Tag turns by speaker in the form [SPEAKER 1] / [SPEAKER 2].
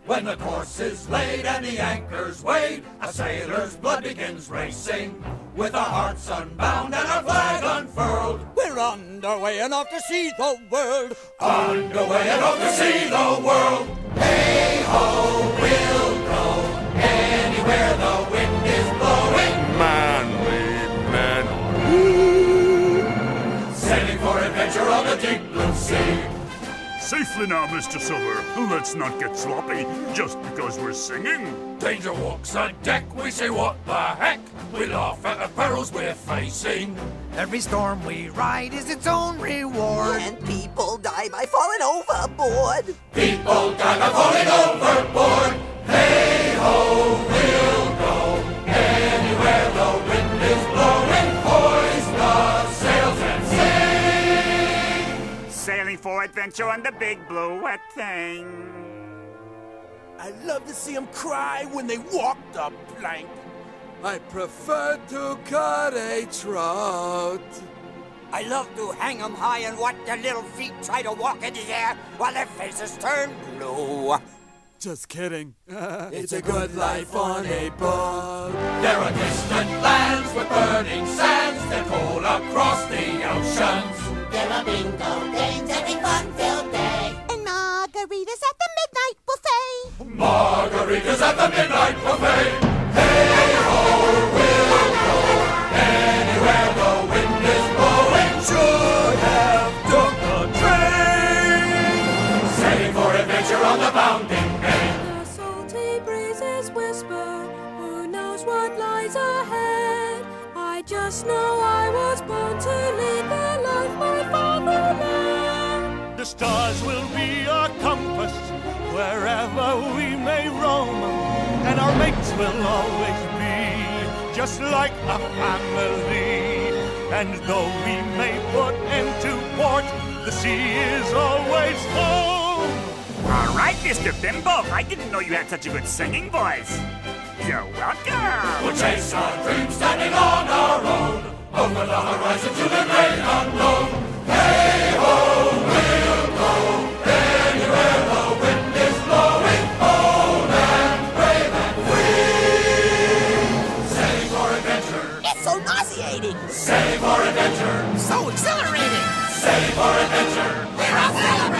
[SPEAKER 1] When the course is laid and the anchor's weighed, a sailor's blood begins racing. With our hearts unbound and our flag unfurled,
[SPEAKER 2] we're underway and off to see the world.
[SPEAKER 1] Underway and off to see the world. Hey-ho, we'll go anywhere the wind is blowing.
[SPEAKER 3] Manly men.
[SPEAKER 1] Sailing for adventure on the deep blue sea.
[SPEAKER 3] Safely now, Mr. Silver. Let's not get sloppy just because we're singing.
[SPEAKER 1] Danger walks on deck, we say what the heck. We laugh at the perils we're facing.
[SPEAKER 4] Every storm we ride is its own reward.
[SPEAKER 5] And people die by falling overboard.
[SPEAKER 1] People die by falling overboard. Hey-ho, we'll go anywhere the wind is blowing. Hoist the sails and sing.
[SPEAKER 6] Sailing for adventure on the big blue wet thing.
[SPEAKER 2] I love to see them cry when they walk the plank.
[SPEAKER 7] I prefer to cut a trout.
[SPEAKER 2] I love to hang 'em high and watch their little feet try to walk in the air while their faces turn blue.
[SPEAKER 7] Just kidding. It's a good life on a boat.
[SPEAKER 1] There are distant lands with burning sands that roll across the oceans.
[SPEAKER 8] There are bingo games every fun-filled day.
[SPEAKER 5] And margaritas at the midnight buffet.
[SPEAKER 1] Margaritas at the midnight buffet. Hey-ho, we'll go anywhere the wind is blowing.
[SPEAKER 7] Should have took the train.
[SPEAKER 1] Sailing for adventure on the bounding bay.
[SPEAKER 9] The salty breezes whisper, who knows what lies ahead. I just know I was born to lead the life my father led.
[SPEAKER 3] The stars will be our compass wherever we may roam, and our mates will always be just like a family. And though we may put into port, the sea is always home.
[SPEAKER 6] All right, Mr. Bimbo, I didn't know you had such a good singing voice. You're welcome.
[SPEAKER 1] We'll chase our dreams standing on our own, over the horizon to the great unknown. Hey-ho, we'll go anywhere the wind is blowing, bold and brave and free. Sailing for adventure.
[SPEAKER 5] It's so nauseating.
[SPEAKER 1] Sailing for adventure.
[SPEAKER 4] So exhilarating.
[SPEAKER 1] Sailing for adventure.
[SPEAKER 5] We're off celebrating.